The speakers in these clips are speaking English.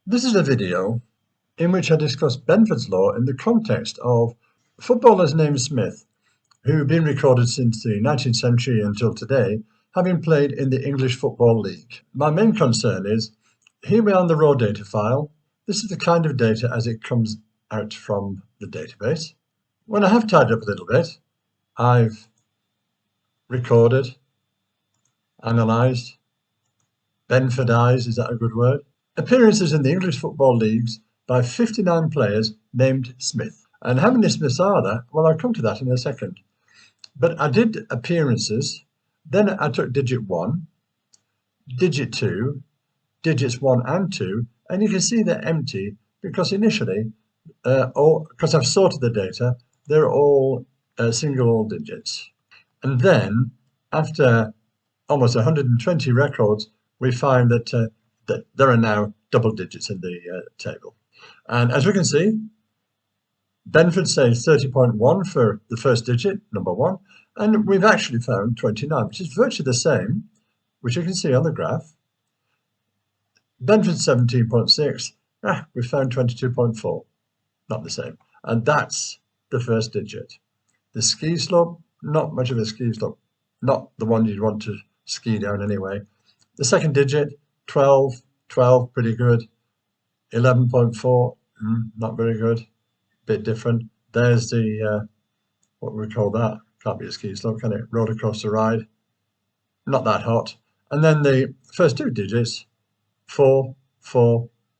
This is a video in which I discuss Benford's law in the context of footballers named Smith, who have been recorded since the 19th century until today, having played in the English Football League. My main concern is, here we are on the raw data file. This is the kind of data as it comes out from the database. When I have tidied up a little bit, I've recorded, analysed, Benfordized, is that a good word? Appearances in the English football leagues by 59 players named Smith. And how many Smiths are there? Well, I'll come to that in a second. But I did appearances, then I took digit 1, digit 2, digits 1 and 2, and you can see they're empty because initially, because I've sorted the data, they're all single digits. And then, after almost 120 records, we find that there are now double digits in the table. And as we can see, Benford says 30.1 for the first digit, number 1, and we've actually found 29, which is virtually the same, which you can see on the graph. Benford 17.6, we found 22.4, not the same. And that's the first digit. The ski slope, not much of a ski slope, not the one you'd want to ski down anyway. The second digit, 12, pretty good. 11.4, not very good, bit different. There's the, what we call that, can't be a ski slope, can it? Roller coaster ride, not that hot. And then the first two digits, 4,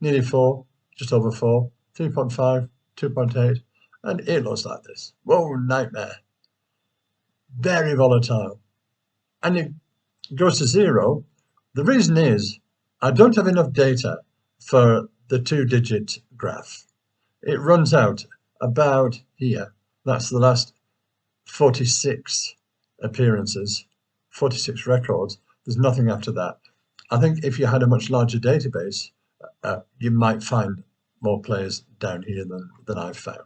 nearly 4, just over 4, 3.5, 2.8, and it looks like this. Whoa, nightmare. Very volatile. And it goes to 0. The reason is I don't have enough data for the 2-digit graph. It runs out about here. That's the last 46 appearances, 46 records. There's nothing after that. I think if you had a much larger database, you might find more players down here than I've found.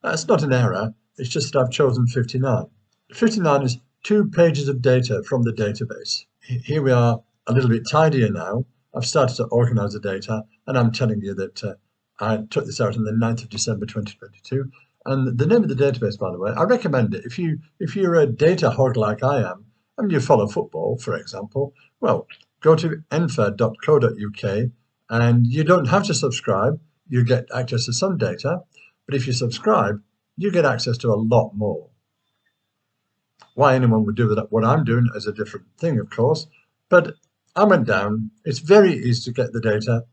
That's not an error, it's just that I've chosen 59. 59 is 2 pages of data from the database. Here we are a little bit tidier now. I've started to organize the data, and I'm telling you that I took this out on the 9th of December 2022. And the name of the database, by the way, I recommend it. If you're a data hog like I am, and you follow football, for example, well, go to benford.co.uk, and you don't have to subscribe. You get access to some data, but if you subscribe, you get access to a lot more. Why anyone would do that, what I'm doing, is a different thing, of course, but I went down. It's very easy to get the data,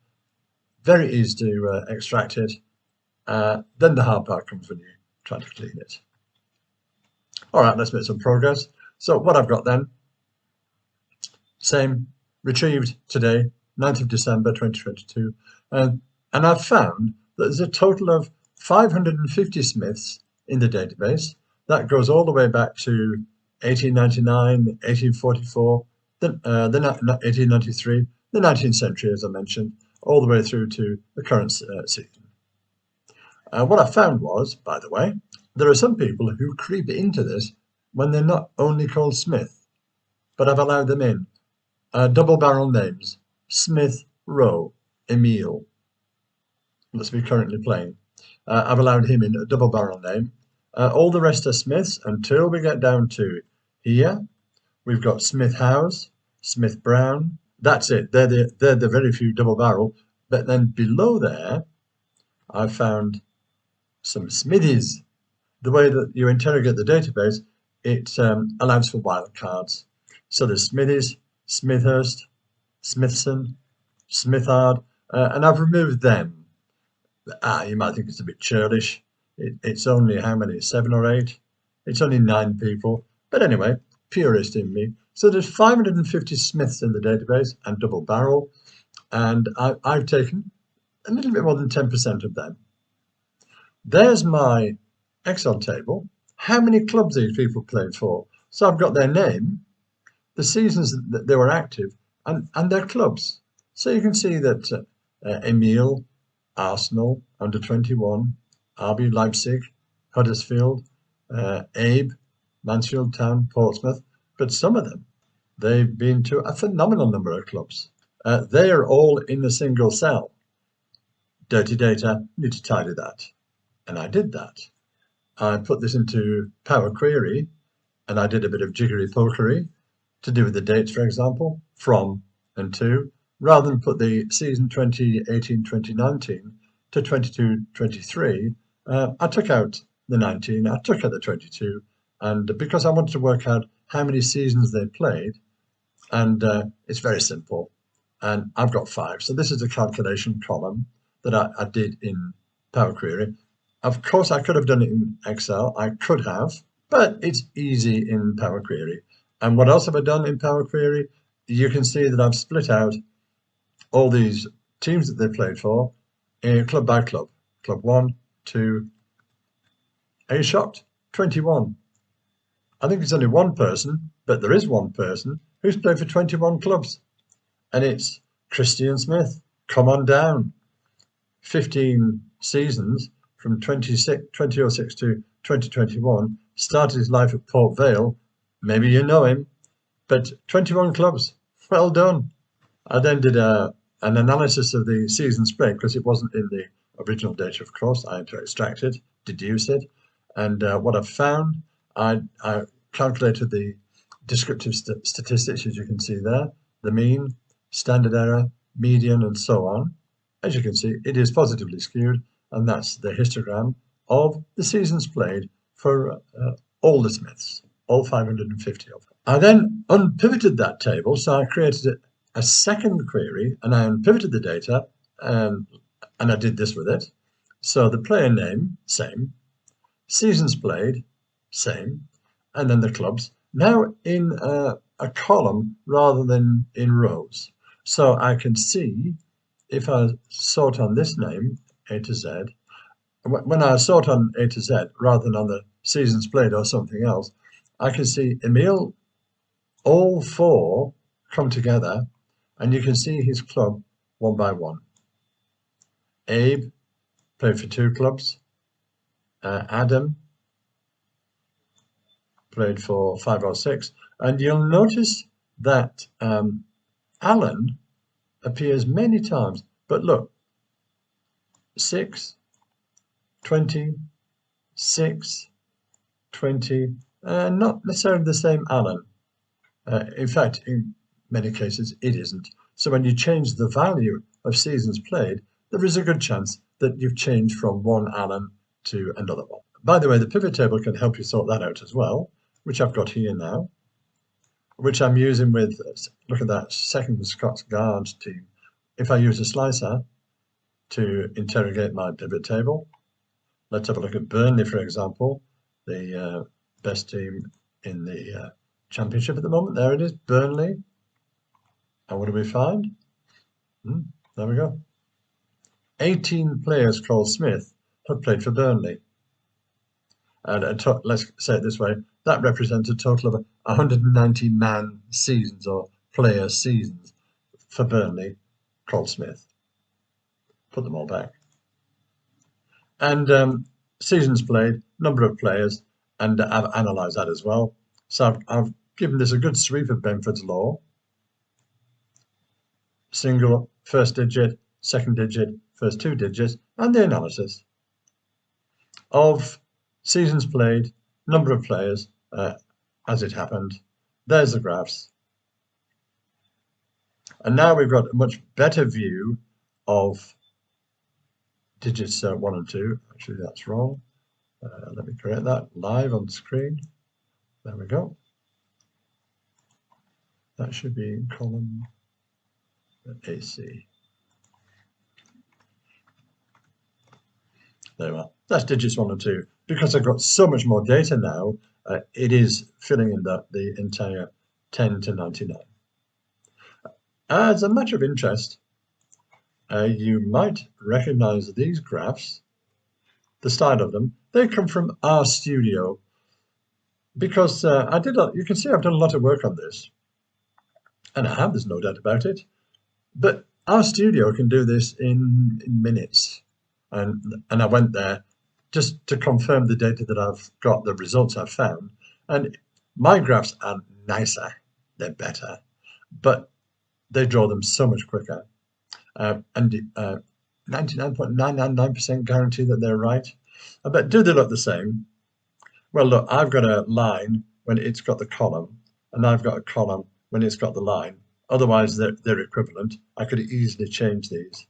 very easy to extract it. Then the hard part comes when you try to clean it. All right, let's make some progress. So what I've got then, same, retrieved today, 9th of December 2022, and I've found that there's a total of 550 Smiths in the database. That goes all the way back to 1899, 1844, then 1893, the 19th century, as I mentioned, all the way through to the current season. What I found was, by the way, there are some people who creep into this when they're not only called Smith, but I've allowed them in. Double barrel names, Smith, Rowe, Emile, that's me currently playing. I've allowed him in a double barrel name. All the rest are Smiths until we get down to here. We've got Smith House, Smith Brown. That's it. They're the very few double barrel. But then below there, I've found some Smithies. The way that you interrogate the database, it allows for wildcards. So there's Smithies, Smithhurst, Smithson, Smithard, and I've removed them. You might think it's a bit churlish. It's only how many? 7 or 8? It's only 9 people. But anyway, purist in me. So there's 550 Smiths in the database and double barrel, and I've taken a little bit more than 10% of them. There's my Excel table. How many clubs these people played for? So I've got their name, the seasons that they were active, and their clubs. So you can see that Emile, Arsenal, under 21, RB Leipzig, Huddersfield, Abe, Mansfield Town, Portsmouth, but some of them, they've been to a phenomenal number of clubs. They are all in a single cell. dirty data, need to tidy that. And I did that. I put this into Power Query, and I did a bit of jiggery pokery to do with the dates, for example, from and to, rather than put the season 2018-2019 to 22-23. I took out the 19, I took out the 22, and because I wanted to work out how many seasons they played, and it's very simple. And I've got 5. So this is a calculation column that I did in Power Query. Of course, I could have done it in Excel. I could have, but it's easy in Power Query. And what else have I done in Power Query? You can see that I've split out all these teams that they played for, club by club. Club 1, 2, are you shocked? 21. I think it's only one person, but there is one person who's played for 21 clubs. And it's Christian Smith. Come on down. 15 seasons from 2006 to 2021. Started his life at Port Vale. Maybe you know him, but 21 clubs. Well done. I then did an analysis of the season spread because it wasn't in the original data, of course. I had to extract it, deduce it. And what I found, I calculated the descriptive statistics, as you can see there, the mean, standard error, median, and so on. As you can see, it is positively skewed, and that's the histogram of the seasons played for all the Smiths, all 550 of them. I then unpivoted that table, so I created a second query, and I unpivoted the data, and I did this with it. So the player name, same, seasons played, same, and then the clubs, now in a column rather than in rows. So I can see, if I sort on this name, A to Z, when I sort on A to Z rather than on the seasons played or something else, I can see Emil, all 4 come together, and you can see his club one by one. Abe played for 2 clubs. Adam played for 5 or 6. And you'll notice that Alan appears many times. But look, 6, 20, 6, 20, not necessarily the same Alan. In fact, in many cases, it isn't. So when you change the value of seasons played, there is a good chance that you've changed from one Alan to another one. By the way, the pivot table can help you sort that out as well, which I've got here now, which I'm using with, look at that, second Scots Guards team. If I use a slicer to interrogate my pivot table, let's have a look at Burnley, for example, the best team in the Championship at the moment. There it is, Burnley. And what do we find? There we go. 18 players called Smith have played for Burnley. And let's say it this way, that represents a total of 190 man seasons or player seasons for Burnley called Smith. Put them all back. And seasons played, number of players, and I've analysed that as well. So I've given this a good sweep of Benford's law. Single, first digit, second digit, first 2 digits, and the analysis of seasons played, number of players, as it happened. There's the graphs. And now we've got a much better view of digits 1 and 2. Actually, that's wrong. Let me correct that live on screen. There we go. That should be in column AC. There we are. That's digits 1 and 2. Because I've got so much more data now, it is filling in the entire 10 to 99. As a matter of interest, you might recognize these graphs, the style of them. They come from RStudio, because you can see I've done a lot of work on this, and I have, there's no doubt about it. But RStudio can do this in minutes, and I went there just to confirm the data that I've got, the results I've found, and my graphs are nicer, they're better, but they draw them so much quicker. And 99.999% guarantee that they're right. But do they look the same? Well, look, I've got a line when it's got the column, and I've got a column when it's got the line. Otherwise, they're equivalent. I could easily change these.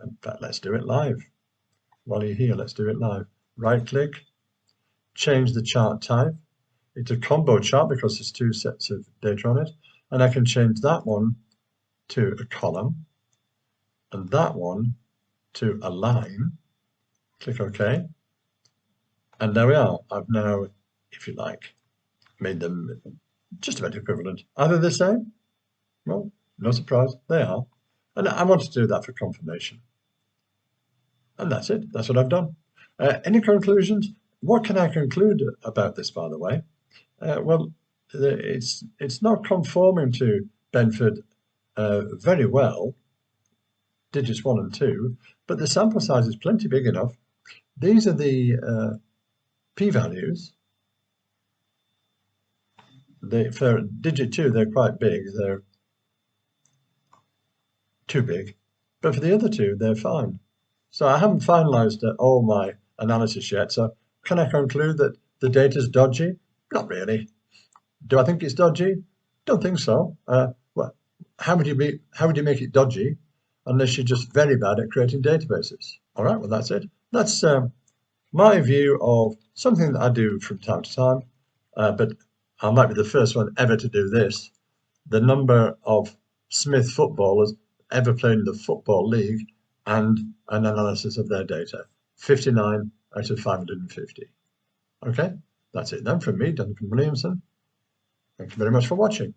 In fact, let's do it live. While you're here, let's do it live. Right-click, change the chart type. It's a combo chart because there's two sets of data on it. And I can change that one to a column and that one to a line. Click OK. And there we are. I've now, if you like, made them just about equivalent. Are they the same? Well, no surprise, they are. And I want to do that for confirmation. And that's it. That's what I've done. Any conclusions? What can I conclude about this, by the way? Well, it's not conforming to Benford very well, digits 1 and 2, but the sample size is plenty big enough. These are the p-values. For digit 2, they're quite big. They're too big. But for the other two, they're fine. So I haven't finalized all my analysis yet. So can I conclude that the data's dodgy? Not really. Do I think it's dodgy? Don't think so. Well, how would you make it dodgy unless you're just very bad at creating databases? All right, well, that's it. That's my view of something that I do from time to time, but I might be the first one ever to do this. The number of Smith footballers ever played in the Football League and an analysis of their data. 59 out of 550. Okay, that's it then from me, Duncan Williamson. Thank you very much for watching.